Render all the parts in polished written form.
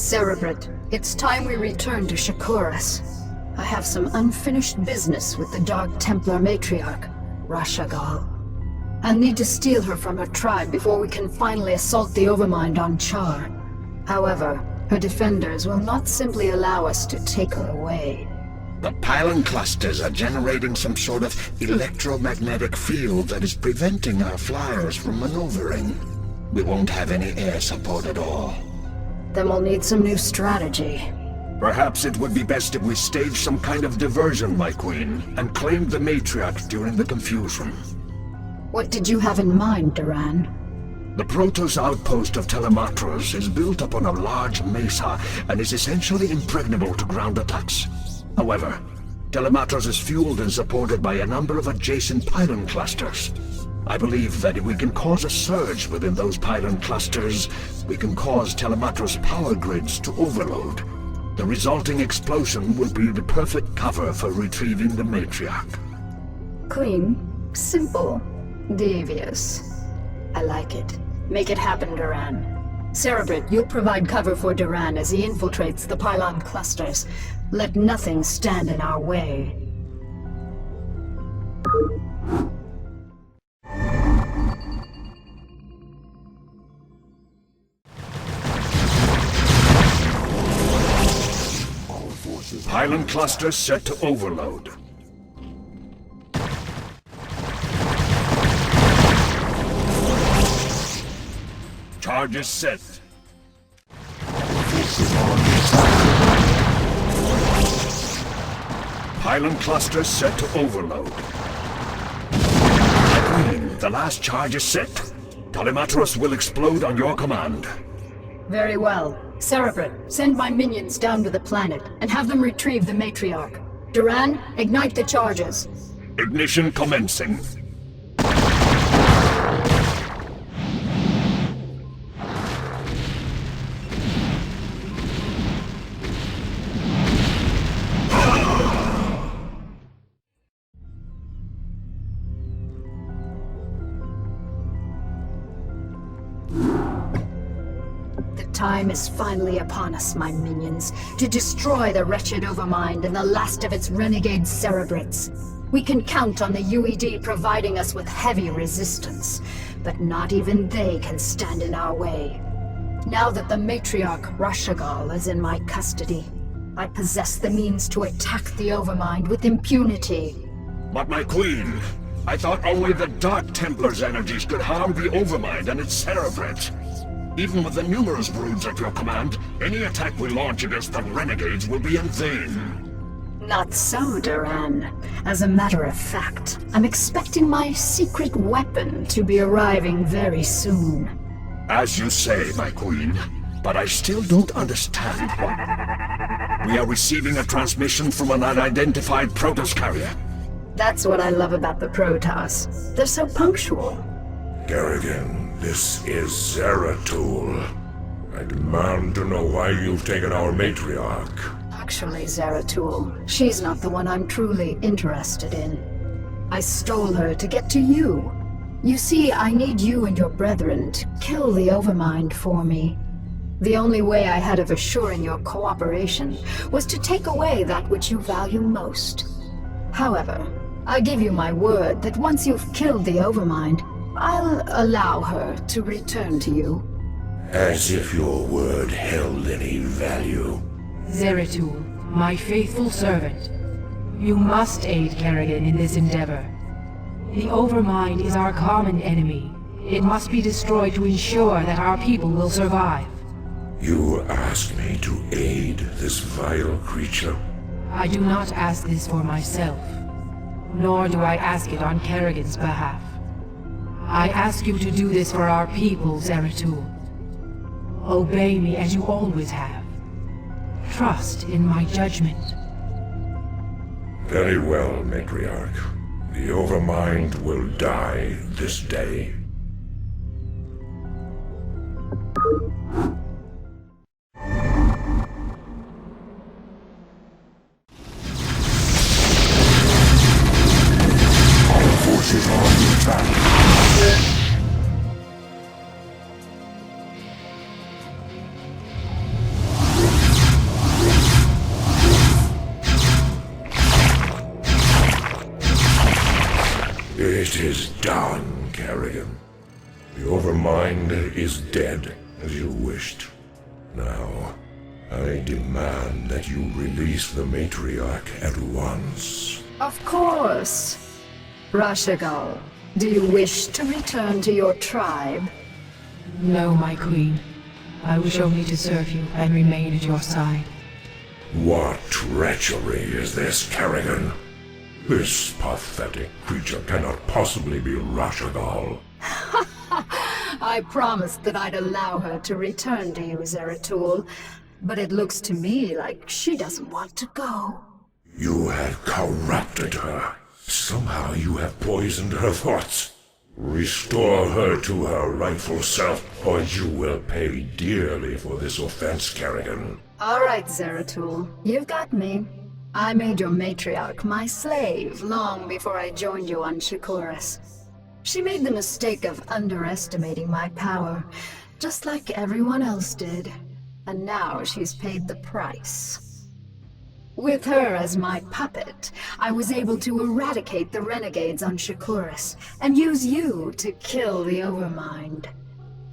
Cerebrate, it's time we return to Shakuras. I have some unfinished business with the Dark Templar matriarch, Rashagal. I'll need to steal her from her tribe before we can finally assault the Overmind on Char. However, her defenders will not simply allow us to take her away. The pylon clusters are generating some sort of electromagnetic field that is preventing our flyers from maneuvering. We won't have any air support at all. Then we'll need some new strategy. Perhaps it would be best if we staged some kind of diversion, my queen, and claimed the matriarch during the confusion. What did you have in mind, Duran? The Protoss outpost of Telematros is built upon a large mesa and is essentially impregnable to ground attacks. However, Telematros is fueled and supported by a number of adjacent pylon clusters. I believe that if we can cause a surge within those pylon clusters, we can cause Telematros power grids to overload. The resulting explosion will be the perfect cover for retrieving the matriarch. Clean, simple, devious. I like it. Make it happen, Duran. Cerebrate, you'll provide cover for Duran as he infiltrates the pylon clusters. Let nothing stand in our way. Pylon cluster set to overload. Charges set. Pylon cluster set to overload. Queen, the last charge is set. Telematros will explode on your command. Very well. Cerebrate, send my minions down to the planet and have them retrieve the matriarch. Duran, ignite the charges. Ignition commencing. Time is finally upon us, my minions, to destroy the wretched Overmind and the last of its renegade Cerebrates. We can count on the UED providing us with heavy resistance, but not even they can stand in our way. Now that the matriarch Rashagal is in my custody, I possess the means to attack the Overmind with impunity. But my queen, I thought only the Dark Templar's energies could harm the Overmind and its Cerebrate. Even with the numerous broods at your command, any attack we launch against the renegades will be in vain. Not so, Duran. As a matter of fact, I'm expecting my secret weapon to be arriving very soon. As you say, my queen, but I still don't understand what... We are receiving a transmission from an unidentified Protoss carrier. That's what I love about the Protoss. They're so punctual. Kerrigan, this is Zeratul. I demand to know why you've taken our matriarch. Actually, Zeratul, she's not the one I'm truly interested in. I stole her to get to you. You see, I need you and your brethren to kill the Overmind for me. The only way I had of assuring your cooperation was to take away that which you value most. However, I give you my word that once you've killed the Overmind, I'll allow her to return to you. As if your word held any value. Zeratul, my faithful servant, you must aid Kerrigan in this endeavor. The Overmind is our common enemy. It must be destroyed to ensure that our people will survive. You asked me to aid this vile creature? I do not ask this for myself, nor do I ask it on Kerrigan's behalf. I ask you to do this for our people, Zeratul. Obey me as you always have. Trust in my judgment. Very well, Matriarch. The Overmind will die this day. All forces on the attack. Kerrigan. The Overmind is dead, as you wished. Now, I demand that you release the Matriarch at once. Of course. Rashagal, do you wish to return to your tribe? No, my queen. I wish only to serve you and remain at your side. What treachery is this, Kerrigan? This pathetic creature cannot possibly be Rashagal. I promised that I'd allow her to return to you, Zeratul, but it looks to me like she doesn't want to go. You have corrupted her. Somehow you have poisoned her thoughts. Restore her to her rightful self, or you will pay dearly for this offense, Kerrigan. All right, Zeratul, you've got me. I made your matriarch my slave long before I joined you on Shakuras. She made the mistake of underestimating my power, just like everyone else did. And now she's paid the price. With her as my puppet, I was able to eradicate the renegades on Shakuras, and use you to kill the Overmind.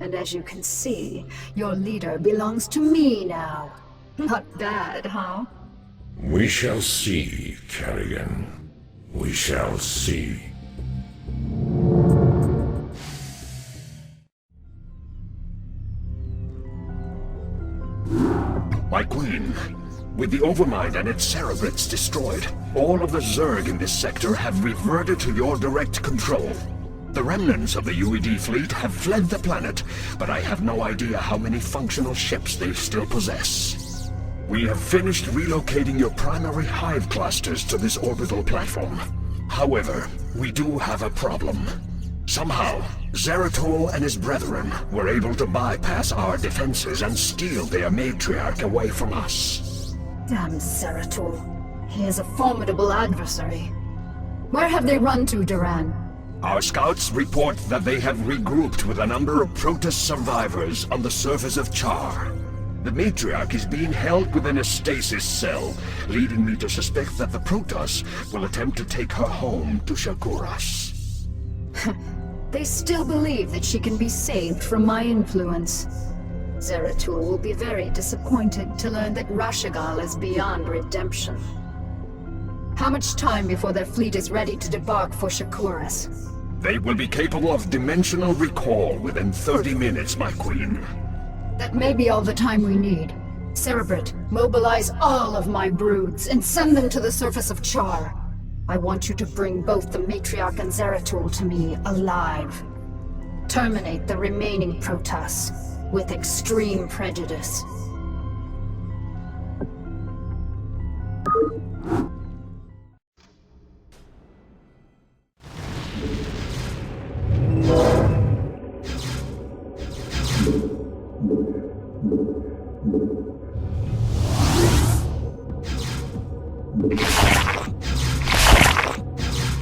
And as you can see, your leader belongs to me now. Not bad, huh? We shall see, Kerrigan. We shall see. My queen, with the Overmind and its cerebrates destroyed, all of the Zerg in this sector have reverted to your direct control. The remnants of the UED fleet have fled the planet, but I have no idea how many functional ships they still possess. We have finished relocating your primary hive clusters to this orbital platform. However, we do have a problem. Somehow, Zeratul and his brethren were able to bypass our defenses and steal their matriarch away from us. Damn Zeratul. He is a formidable adversary. Where have they run to, Duran? Our scouts report that they have regrouped with a number of Protoss survivors on the surface of Char. The matriarch is being held within a stasis cell, leading me to suspect that the Protoss will attempt to take her home to Shakuras. They still believe that she can be saved from my influence. Zeratul will be very disappointed to learn that Rashagal is beyond redemption. How much time before their fleet is ready to debark for Shakuras? They will be capable of dimensional recall within 30 minutes, my queen. That may be all the time we need. Cerebrate, mobilize all of my broods and send them to the surface of Char. I want you to bring both the Matriarch and Zeratul to me alive. Terminate the remaining Protoss with extreme prejudice.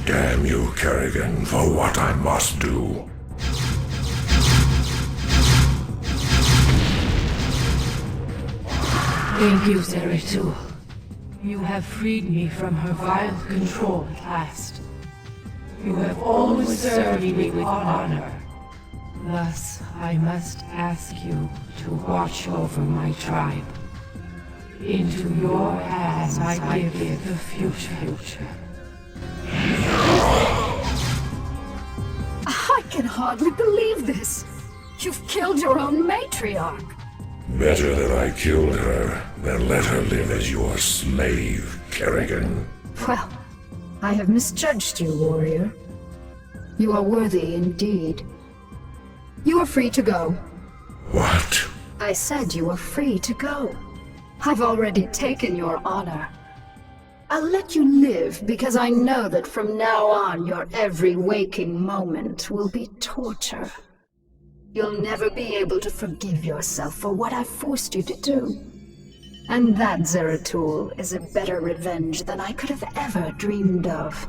Damn you, Kerrigan, for what I must do. Thank you, Zeratul. You have freed me from her vile control at last. You have always served me with honor. Thus, I must ask you to watch over my tribe. Into your hands I give the future. I can hardly believe this. You've killed your own matriarch. Better that I killed her than let her live as your slave, Kerrigan. Well, I have misjudged you, warrior. You are worthy indeed. You are free to go. What? I said you are free to go. I've already taken your honor. I'll let you live because I know that from now on your every waking moment will be torture. You'll never be able to forgive yourself for what I've forced you to do. And that, Zeratul, is a better revenge than I could have ever dreamed of.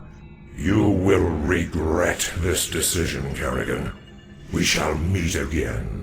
You will regret this decision, Kerrigan. We shall meet again.